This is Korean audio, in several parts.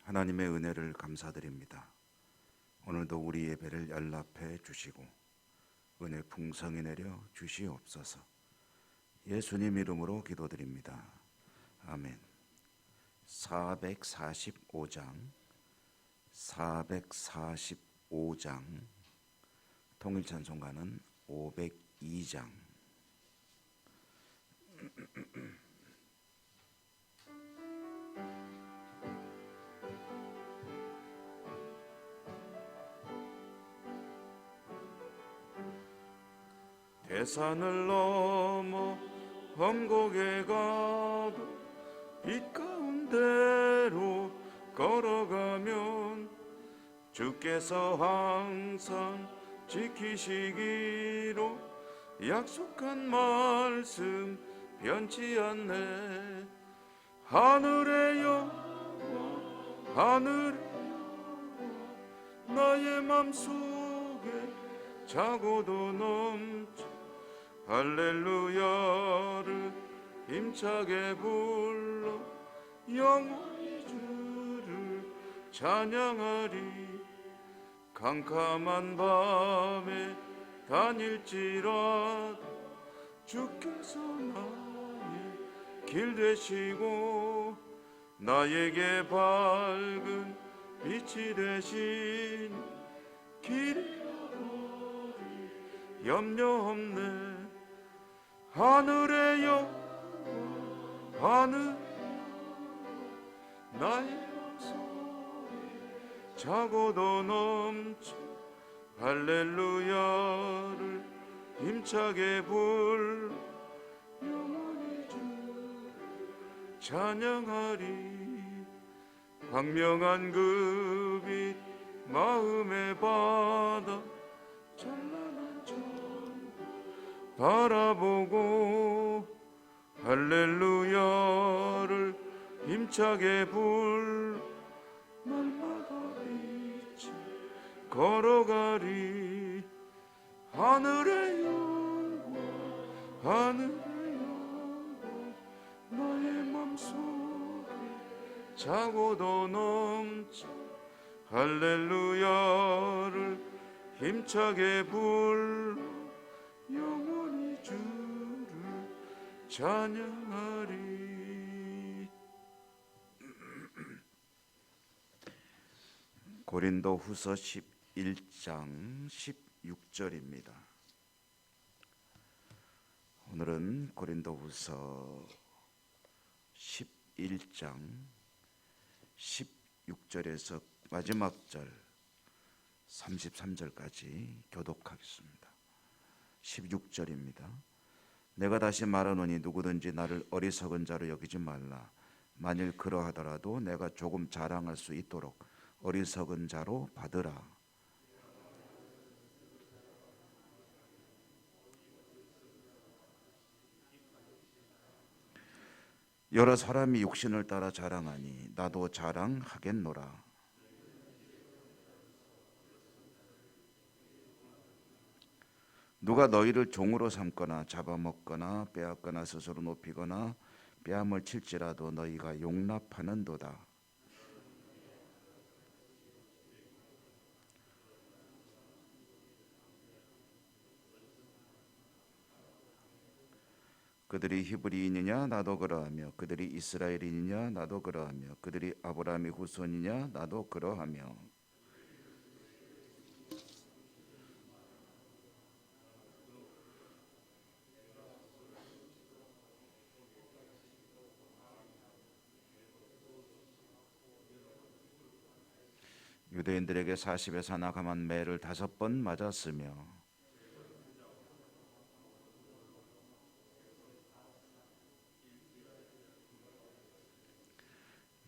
하나님의 은혜를 감사드립니다. 오늘도 우리 예배를 연락해 주시고 은혜 풍성히 내려 주시옵소서. 예수님 이름으로 기도드립니다. 아멘. 445장 통일찬송가는 502장. 대산을 넘어 험곡에 가도 빛 가운데로 걸어가면 주께서 항상 지키시기로 약속한 말씀 변치 않네. 하늘의 여호와 하늘의 여호와 나의 맘속에 자고도 넘쳐 할렐루야를 힘차게 불러 영원히 주를 찬양하리. 캄캄한 밤에 다닐지라도 주께서 나의 길 되시고 나에게 밝은 빛이 되신 길이라 염려 없네. 하늘의 여호와 하늘 나의 맘속에 자고도 넘쳐 할렐루야를 힘차게 불러 영원히 주를 찬양하리. 광명한 그 빛 마음의 바다 찬란한 천국 바라보고 할렐루야를 힘차게 불러 날마다 빛이 걸어가리. 하늘의 여호와 하늘의 여호와 나의 맘속에 자고도 넘쳐 할렐루야를 힘차게 불러 영원히 주를 찬양하리. 고린도후서 11장 16절입니다. 오늘은 고린도후서 11장 16절에서 마지막 절 33절까지 교독하겠습니다. 16절입니다. 내가 다시 말하노니 누구든지 나를 어리석은 자로 여기지 말라. 만일 그러하더라도 내가 조금 자랑할 수 있도록 어리석은 자로 받으라. 여러 사람이 육신을 따라 자랑하니 나도 자랑하겠노라. 누가 너희를 종으로 삼거나 잡아먹거나 빼앗거나 스스로 높이거나 뺨을 칠지라도 너희가 용납하는도다. 그들이 히브리인이냐 나도 그러하며 그들이 이스라엘인이냐 나도 그러하며 그들이 아브라함의 후손이냐 나도 그러하며 유대인들에게 40에서 하나 감한 매를 5번 맞았으며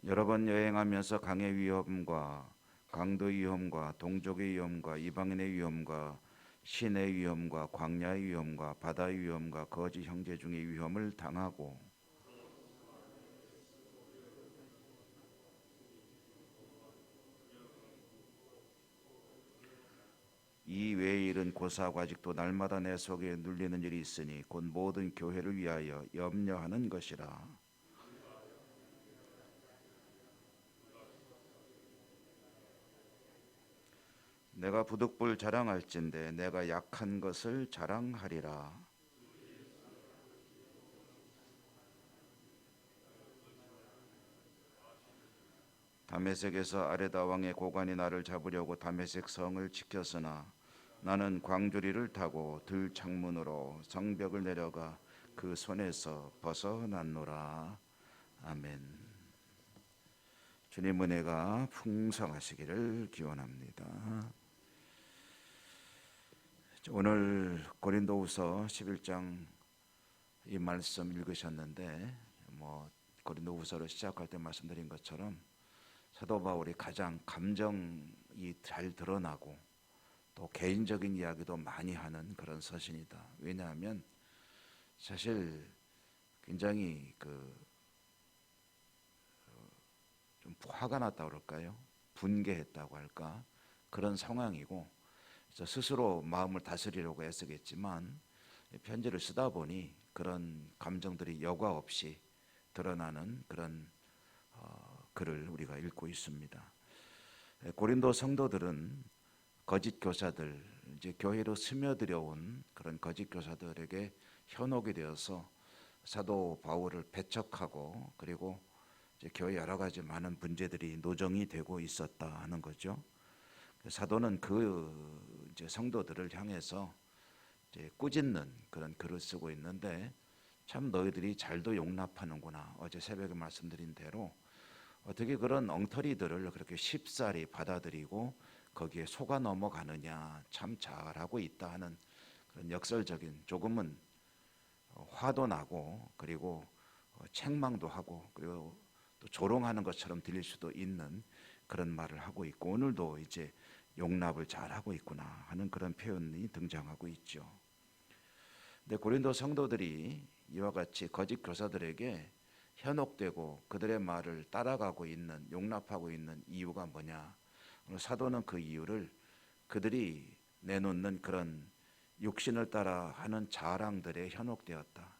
여러 번 여행하면서 강의 위험과 강도의 위험과 동족의 위험과 이방인의 위험과 신의 위험과 광야의 위험과 바다의 위험과 거짓 형제 중의 위험을 당하고 이 외의 일은 고사하고 아직도 날마다 내 속에 눌리는 일이 있으니 곧 모든 교회를 위하여 염려하는 것이라. 내가 부득불 자랑할진대 내가 약한 것을 자랑하리라. 다메섹에서 아레다 왕의 고관이 나를 잡으려고 다메섹 성을 지켰으나 나는 광주리를 타고 들 창문으로 성벽을 내려가 그 손에서 벗어났노라. 아멘. 주님 은혜가 풍성하시기를 기원합니다. 오늘 고린도후서 11장 이 말씀 읽으셨는데 고린도후서를 시작할 때 말씀드린 것처럼 사도 바울이 가장 감정이 잘 드러나고 또 개인적인 이야기도 많이 하는 그런 서신이다. 왜냐하면 사실 굉장히 좀 화가 났다고 그럴까요? 분개했다고 할까? 그런 상황이고 스스로 마음을 다스리려고 애쓰겠지만 편지를 쓰다 보니 그런 감정들이 여과 없이 드러나는 그런 글을 우리가 읽고 있습니다. 고린도 성도들은 거짓 교사들, 이제 교회로 스며들어온 그런 거짓 교사들에게 현혹이 되어서 사도 바울을 배척하고 그리고 이제 교회 여러 가지 많은 문제들이 노정이 되고 있었다 하는 거죠. 사도는 이제 성도들을 향해서 이제 꾸짖는 그런 글을 쓰고 있는데 참 너희들이 잘도 용납하는구나. 어제 새벽에 말씀드린 대로 어떻게 그런 엉터리들을 그렇게 쉽사리 받아들이고 거기에 속아 넘어가느냐. 참 잘하고 있다 하는 그런 역설적인 조금은 화도 나고 그리고 책망도 하고 그리고 또 조롱하는 것처럼 들릴 수도 있는 그런 말을 하고 있고 오늘도 이제 용납을 잘하고 있구나 하는 그런 표현이 등장하고 있죠. 근데 고린도 성도들이 이와 같이 거짓 교사들에게 현혹되고 그들의 말을 따라가고 있는 용납하고 있는 이유가 뭐냐? 오늘 사도는 그 이유를 그들이 내놓는 그런 육신을 따라 하는 자랑들에 현혹되었다.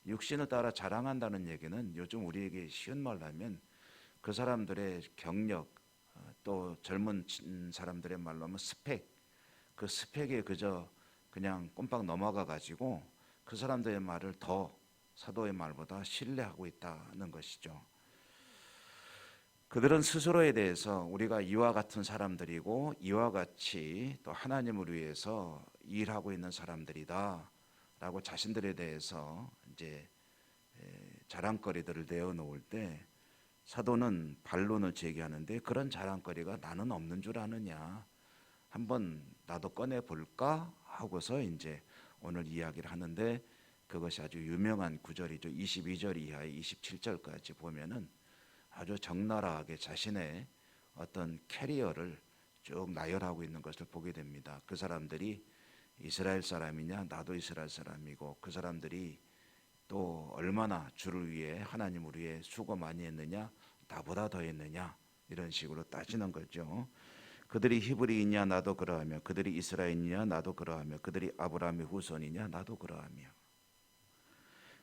육신을 따라 자랑한다는 얘기는 요즘 우리에게 쉬운 말로 하면 그 사람들의 경력 또 젊은 사람들의 말로 하면 스펙, 그 스펙에 그저 그냥 꼼빡 넘어가 가지고 그 사람들의 말을 더 사도의 말보다 신뢰하고 있다는 것이죠. 그들은 스스로에 대해서 우리가 이와 같은 사람들이고 이와 같이 또 하나님을 위해서 일하고 있는 사람들이다 라고 자신들에 대해서 이제 자랑거리들을 내어놓을 때 사도는 반론을 제기하는데 그런 자랑거리가 나는 없는 줄 아느냐, 한번 나도 꺼내볼까 하고서 이제 오늘 이야기를 하는데 그것이 아주 유명한 구절이죠. 22절 이하의 27절까지 보면은 아주 적나라하게 자신의 어떤 캐리어를 쭉 나열하고 있는 것을 보게 됩니다. 그 사람들이 이스라엘 사람이냐, 나도 이스라엘 사람이고 그 사람들이 또 얼마나 주를 위해 하나님을 위해 수고 많이 했느냐, 나보다 더 했느냐, 이런 식으로 따지는 거죠. 그들이 히브리이냐 나도 그러하며 그들이 이스라엘이냐 나도 그러하며 그들이 아브라함의 후손이냐 나도 그러하며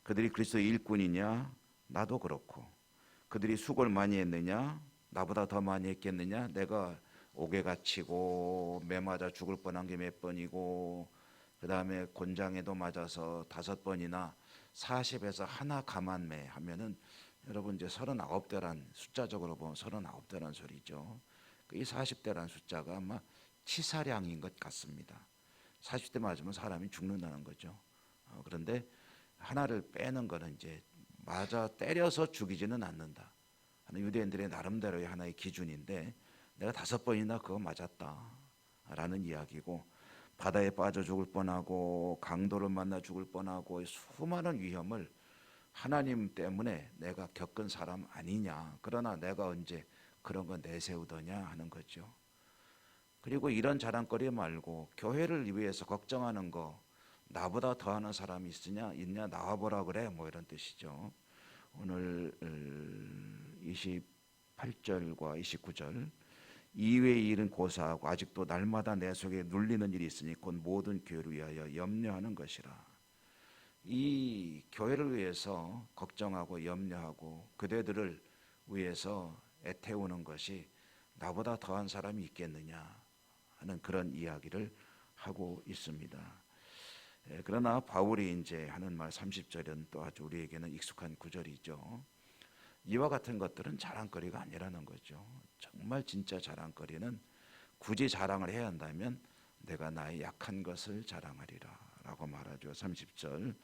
그들이 그리스도의 일꾼이냐 나도 그렇고 그들이 수고를 많이 했느냐, 나보다 더 많이 했겠느냐, 내가 옥에 갇히고 매 맞아 죽을 뻔한 게 몇 번이고 그 다음에 곤장에도 맞아서 5번이나 40에서 하나 감한매 하면은 여러분 이제 39대란 숫자적으로 보면 39대란 소리죠. 이 40대란 숫자가 아마 치사량인 것 같습니다. 40대 맞으면 사람이 죽는다는 거죠. 그런데 하나를 빼는 거는 이제 맞아 때려서 죽이지는 않는다 하는 유대인들의 나름대로의 하나의 기준인데 내가 5번이나 그거 맞았다라는 이야기고 바다에 빠져 죽을 뻔하고 강도를 만나 죽을 뻔하고 수많은 위험을 하나님 때문에 내가 겪은 사람 아니냐. 그러나 내가 언제 그런 거 내세우더냐 하는 거죠. 그리고 이런 자랑거리 말고 교회를 위해서 걱정하는 거 나보다 더하는 사람이 있냐 나와보라 그래 뭐 이런 뜻이죠. 오늘 28절과 29절 이외의 일은 고사하고 아직도 날마다 내 속에 눌리는 일이 있으니 곧 모든 교회를 위하여 염려하는 것이라. 이 교회를 위해서 걱정하고 염려하고 그대들을 위해서 애태우는 것이 나보다 더한 사람이 있겠느냐 하는 그런 이야기를 하고 있습니다. 그러나 바울이 이제 하는 말 30절은 또 아주 우리에게는 익숙한 구절이죠. 이와 같은 것들은 자랑거리가 아니라는 거죠. 정말 진짜 자랑거리는 굳이 자랑을 해야 한다면 내가 나의 약한 것을 자랑하리라 라고 말하죠. 30절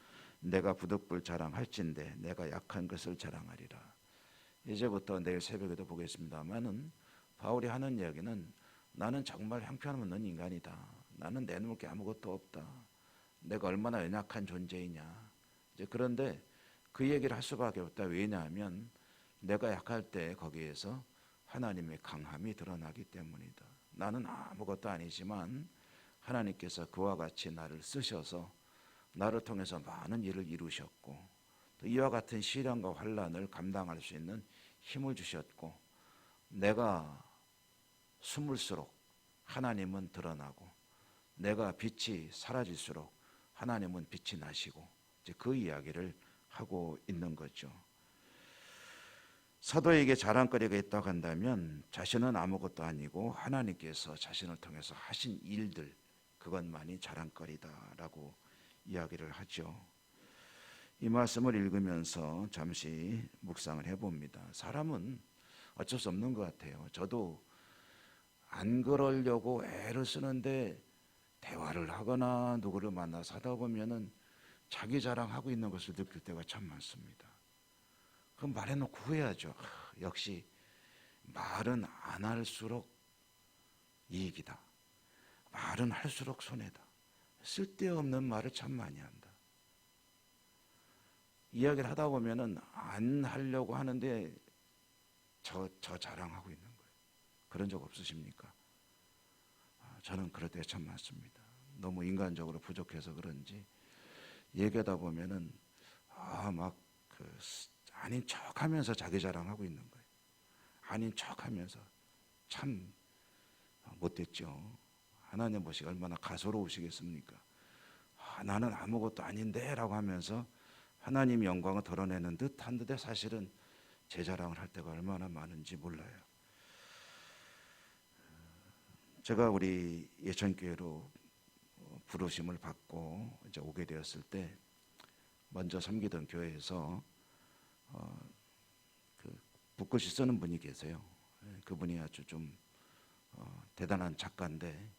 내가 부득불 자랑할진대 내가 약한 것을 자랑하리라. 이제부터 내일 새벽에도 보겠습니다만은 바울이 하는 이야기는 나는 정말 형편없는 인간이다. 나는 내놓을 게 아무것도 없다. 내가 얼마나 연약한 존재이냐. 이제 그런데 그 얘기를 할 수밖에 없다. 왜냐하면 내가 약할 때 거기에서 하나님의 강함이 드러나기 때문이다. 나는 아무것도 아니지만 하나님께서 그와 같이 나를 쓰셔서 나를 통해서 많은 일을 이루셨고 또 이와 같은 시련과 환난을 감당할 수 있는 힘을 주셨고 내가 숨을수록 하나님은 드러나고 내가 빛이 사라질수록 하나님은 빛이 나시고 이제 그 이야기를 하고 있는 거죠. 사도에게 자랑거리가 있다고 한다면 자신은 아무것도 아니고 하나님께서 자신을 통해서 하신 일들 그것만이 자랑거리다라고 이야기를 하죠. 이 말씀을 읽으면서 잠시 묵상을 해봅니다. 사람은 어쩔 수 없는 것 같아요. 저도 안 그러려고 애를 쓰는데 대화를 하거나 누구를 만나서 하다 보면은 자기 자랑하고 있는 것을 느낄 때가 참 많습니다. 그럼 말해놓고 후회하죠. 역시 말은 안 할수록 이익이다. 말은 할수록 손해다. 쓸데없는 말을 참 많이 한다. 이야기를 하다 보면은 안 하려고 하는데 저 자랑하고 있는 거예요. 그런 적 없으십니까? 저는 그럴 때 참 많습니다. 너무 인간적으로 부족해서 그런지 얘기하다 보면은 아닌 척하면서 자기 자랑하고 있는 거예요. 아닌 척하면서 참 못됐죠. 하나님 보시기 얼마나 가소로우시겠습니까? 나는 아무것도 아닌데라고 하면서 하나님 영광을 드러내는 듯한데 사실은 제 자랑을 할 때가 얼마나 많은지 몰라요. 제가 우리 예천교회로 부르심을 받고 이제 오게 되었을 때 먼저 섬기던 교회에서 붓글씨 쓰는 분이 계세요. 그분이 아주 좀 대단한 작가인데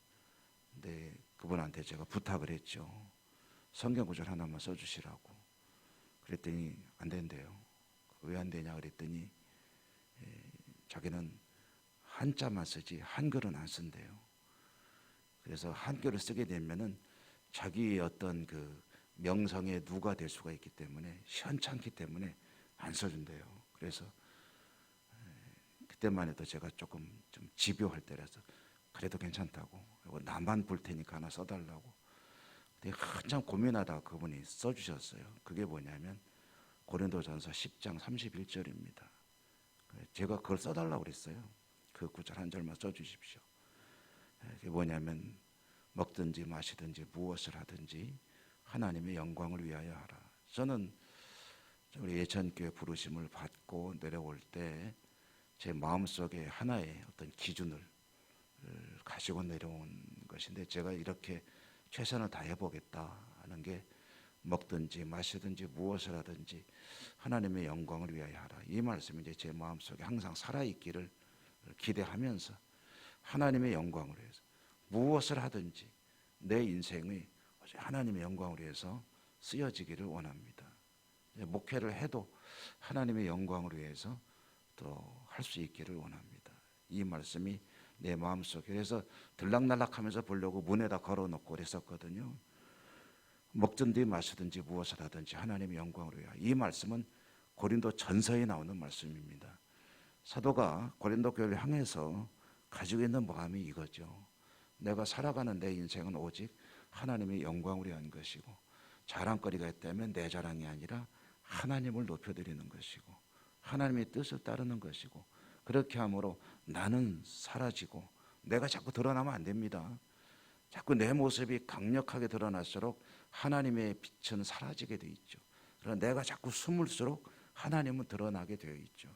그분한테 제가 부탁을 했죠. 성경 구절 하나만 써주시라고. 그랬더니 안 된대요. 왜 안 되냐 그랬더니 자기는 한자만 쓰지 한글은 안 쓴대요. 그래서 한글을 쓰게 되면은 자기의 어떤 그 명성에 누가 될 수가 있기 때문에 시원찮기 때문에 안 써준대요. 그래서 그때만 해도 제가 조금 좀 집요할 때라서 그래도 괜찮다고 나만 볼 테니까 하나 써달라고 한참 고민하다가 그분이 써주셨어요. 그게 뭐냐면 고린도전서 10장 31절입니다. 제가 그걸 써달라고 그랬어요. 그 구절 한 절만 써주십시오. 그게 뭐냐면 먹든지 마시든지 무엇을 하든지 하나님의 영광을 위하여 하라. 저는 우리 예천교회 부르심을 받고 내려올 때 제 마음속에 하나의 어떤 기준을 가지고 내려온 것인데 제가 이렇게 최선을 다해보겠다 하는 게 먹든지 마시든지 무엇을 하든지 하나님의 영광을 위하여 하라. 이 말씀이 이제 제 마음속에 항상 살아있기를 기대하면서 하나님의 영광을 위해서 무엇을 하든지 내 인생의 하나님의 영광을 위해서 쓰여지기를 원합니다. 목회를 해도 하나님의 영광을 위해서 또 할 수 있기를 원합니다. 이 말씀이 내 마음속에 그래서 들락날락하면서 보려고 문에다 걸어놓고 그랬었거든요. 먹든지 마시든지 무엇을 하든지 하나님의 영광을 위하여. 이 말씀은 고린도 전서에 나오는 말씀입니다. 사도가 고린도 교회를 향해서 가지고 있는 마음이 이거죠. 내가 살아가는 내 인생은 오직 하나님의 영광을 위한 것이고 자랑거리가 있다면 내 자랑이 아니라 하나님을 높여드리는 것이고 하나님의 뜻을 따르는 것이고 그렇게 함으로 나는 사라지고 내가 자꾸 드러나면 안 됩니다. 자꾸 내 모습이 강력하게 드러날수록 하나님의 빛은 사라지게 돼 있죠. 그러나 내가 자꾸 숨을수록 하나님은 드러나게 되어 있죠.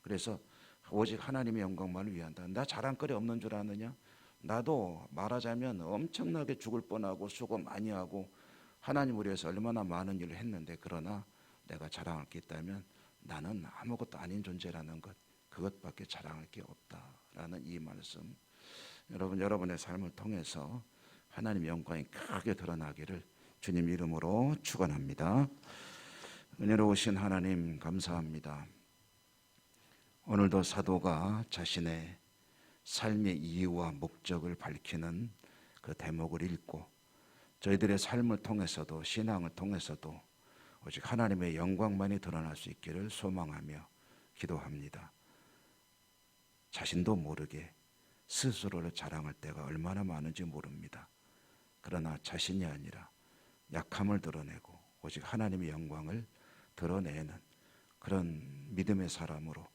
그래서 오직 하나님의 영광만을 위한다. 나 자랑거리 없는 줄 아느냐? 나도 말하자면 엄청나게 죽을 뻔하고 수고 많이 하고 하나님을 위해서 얼마나 많은 일을 했는데, 그러나 내가 자랑할 게 있다면 나는 아무것도 아닌 존재라는 것, 그것밖에 자랑할 게 없다라는 이 말씀, 여러분의 삶을 통해서 하나님의 영광이 크게 드러나기를 주님 이름으로 축원합니다. 은혜로우신 하나님 감사합니다. 오늘도 사도가 자신의 삶의 이유와 목적을 밝히는 그 대목을 읽고 저희들의 삶을 통해서도, 신앙을 통해서도 오직 하나님의 영광만이 드러날 수 있기를 소망하며 기도합니다. 자신도 모르게 스스로를 자랑할 때가 얼마나 많은지 모릅니다. 그러나 자신이 아니라 약함을 드러내고 오직 하나님의 영광을 드러내는 그런 믿음의 사람으로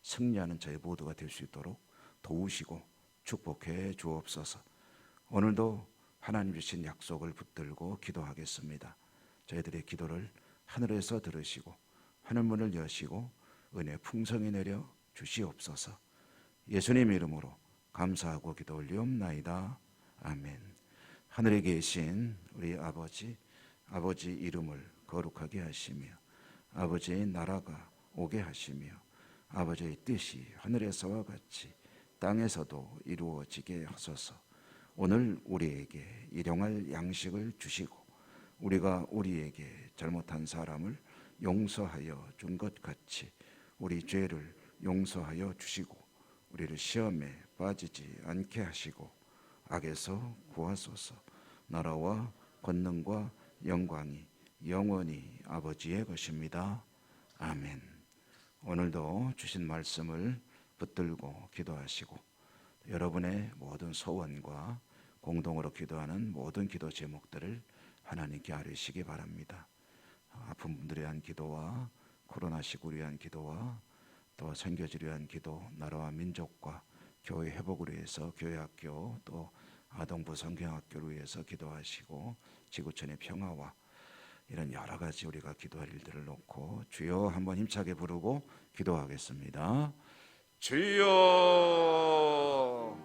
승리하는 저희 모두가 될 수 있도록 도우시고 축복해 주옵소서. 오늘도 하나님 주신 약속을 붙들고 기도하겠습니다. 저희들의 기도를 하늘에서 들으시고 하늘문을 여시고 은혜 풍성히 내려 주시옵소서. 예수님 이름으로 감사하고 기도 올리옵나이다. 아멘. 하늘에 계신 우리 아버지 이름을 거룩하게 하시며 아버지의 나라가 오게 하시며 아버지의 뜻이 하늘에서와 같이 땅에서도 이루어지게 하소서. 오늘 우리에게 일용할 양식을 주시고 우리가 우리에게 잘못한 사람을 용서하여 준 것 같이 우리 죄를 용서하여 주시고 우리를 시험에 빠지지 않게 하시고 악에서 구하소서. 나라와 권능과 영광이 영원히 아버지의 것입니다. 아멘. 오늘도 주신 말씀을 붙들고 기도하시고 여러분의 모든 소원과 공동으로 기도하는 모든 기도 제목들을 하나님께 아뢰시기 바랍니다. 아픈 분들에 대한 기도와 코로나19를 위한 기도와 또 선교지를 위한 기도, 나라와 민족과 교회 회복을 위해서 교회학교 또 아동부 성경학교를 위해서 기도하시고 지구촌의 평화와 이런 여러 가지 우리가 기도할 일들을 놓고 주여 한번 힘차게 부르고 기도하겠습니다. 주여